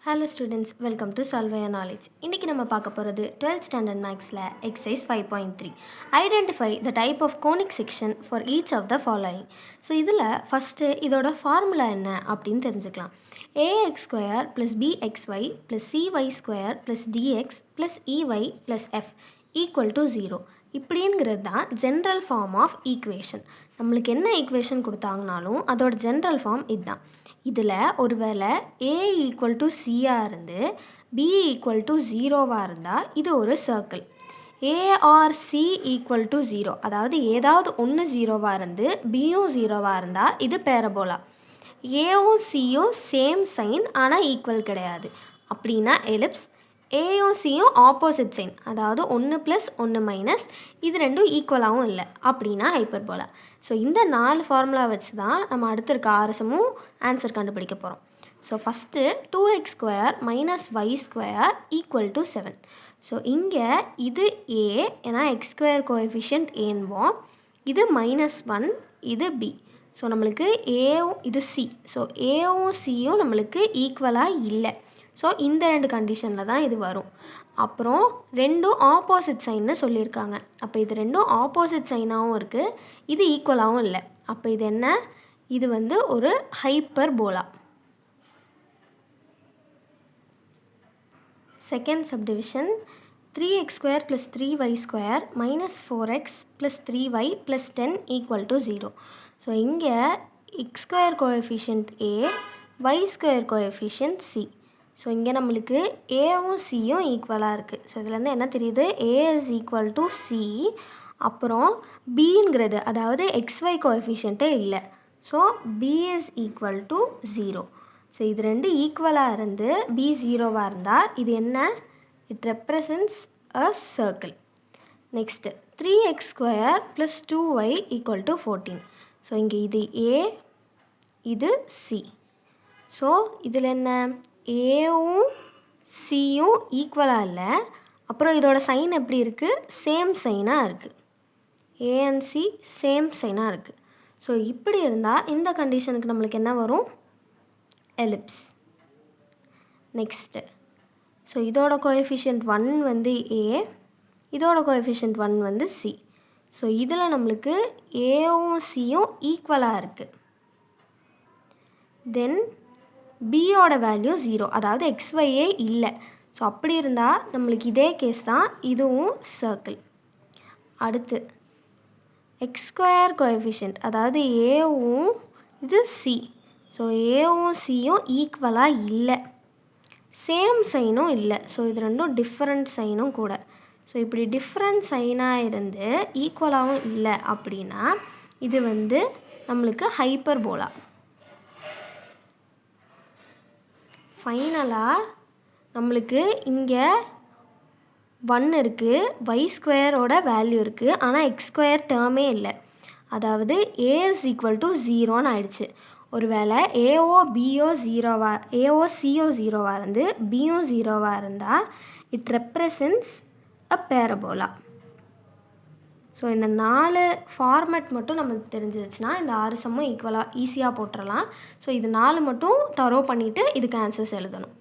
Hello students, welcome to Solve Your Knowledge. இன்னைக்கு நம்ம பார்க்க போகிறது 12th standard mathsல exercise 5.3. Identify the type of conic section for each of the following. So இதில் first இதோட formula என்ன அப்படின்னு தெரிஞ்சுக்கலாம். ax square plus bxy plus cy square plus dx plus ey plus f equal to 0. இப்படிங்கிறது தான் general form of equation. நம்மளுக்கு என்ன equation கொடுத்தாங்கனாலும் அதோட general form இதுதான். இதில் ஒருவேளை a ஈக்குவல் டு சியாக இருந்து b ஈக்குவல் டு 0வாக இருந்தால் இது ஒரு சர்க்கிள். ஏஆர்சி ஈக்குவல் டு 0, அதாவது ஏதாவது ஒன்று 0வாக இருந்து பியும் 0வாக இருந்தால் இது பேரபோலா. ஏவும் சியும் சேம் சைன் ஆனால் ஈக்குவல் கிடையாது அப்படின்னா எலிப்ஸ். ஏயும் சியும் ஆப்போசிட் சைன், அதாவது 1 + 1 - இது ரெண்டும் ஈக்குவலாகவும் இல்லை அப்படின்னா ஹைப்பர்போலா. ஸோ இந்த 4 ஃபார்முலா வச்சு தான் நம்ம அடுத்து இருக்க ஆர்எஸ்எம்மும் ஆன்சர் கண்டுபிடிக்க போகிறோம். So first 2x² - y² equal to 7. So இங்கே இது a, ஏன்னா x² கோஎஃபிஷியன்ட் ஏன்போம். இது -1, இது b. ஸோ நம்மளுக்கு ஏவும் இது c. ஸோ ஏவும் சியும் நம்மளுக்கு ஈக்குவலாக இல்லை. ஸோ இந்த ரெண்டு கண்டிஷனில் தான் இது வரும். அப்புறம் ரெண்டும் ஆப்போசிட் சைன்னு சொல்லியிருக்காங்க. அப்போ இது ரெண்டும் ஆப்போசிட் சைனாகவும் இருக்குது, இது ஈக்குவலாகவும் இல்லை. அப்போ இது என்ன? இது ஒரு hyperbola. Second subdivision 3x² + 3y² - 4x + 3y + 10 = 0. So இங்கே x² coefficient a, y² coefficient c. So இங்கே நம்மளுக்கு ஏவும் சியும் ஈக்குவலாக இருக்குது. ஸோ இதுலேருந்து என்ன தெரியுது? a = c. அப்புறம் bங்கிறது, அதாவது xy கோஎஃபிஷியன்ட்டே இல்லை. So b = 0. ஸோ இது ரெண்டு ஈக்குவலாக இருந்து b 0வாக இருந்தால் இது என்ன? It represents a circle. Next 3x² + 2y = 14. So இங்கே இது a, இது c. ஸோ இதில் என்ன? ஏவும் சியும் ஈக்குவலாக இல்லை. அப்புறம் இதோட சைன் எப்படி இருக்குது? சேம் சைனாக இருக்குது. ஏ அண்ட் சி சேம் சைனாக இருக்குது. ஸோ இப்படி இருந்தால் இந்த கண்டிஷனுக்கு நம்மளுக்கு என்ன வரும்? எலிப்ஸ். நெக்ஸ்ட்டு ஸோ இதோட கோஎஃபிஷியன்ட் 1 a, இதோட கோஎஃபிஷியன்ட் 1 c. ஸோ இதில் நம்மளுக்கு ஏவும் சியும் ஈக்குவலாக இருக்குது. தென் பியோட வேல்யூ 0, அதாவது xyயே இல்லை. ஸோ அப்படி இருந்தால் நம்மளுக்கு இதே கேஸ் தான், இதுவும் சர்க்கிள். அடுத்து x² கோஎஃபிஷியன்ட், அதாவது ஏவும் இது c. ஸோ ஏவும் சியும் ஈக்குவலாக இல்லை, சேம் சைனும் இல்லை. ஸோ இது ரெண்டும் டிஃப்ரெண்ட் சைனும் கூட. ஸோ இப்படி டிஃப்ரெண்ட் சைனாக இருந்து ஈக்குவலாகவும் இல்லை அப்படின்னா இது நம்மளுக்கு ஹைப்பர்போலா. ஃபைனலாக நம்மளுக்கு இங்கே 1 இருக்குது, y² வேல்யூ இருக்குது, ஆனால் x² டேர்மே இல்லை. அதாவது a = 0ன்னு ஆயிடுச்சு. ஒருவேளை ஏஓ சிஓ 0வாக இருந்து பியும் 0வாக இருந்தால் it represents a parabola. So இந்த 4 ஃபார்மேட் மட்டும் நமக்கு தெரிஞ்சிருச்சுன்னா இந்த ஆர்எஸ்எம்மும் ஈக்குவலாக ஈஸியாக போட்டுடலாம். ஸோ இது 4 மட்டும் தரோ பண்ணிவிட்டு இதுக்கு ஆன்சர்ஸ் எழுதணும்.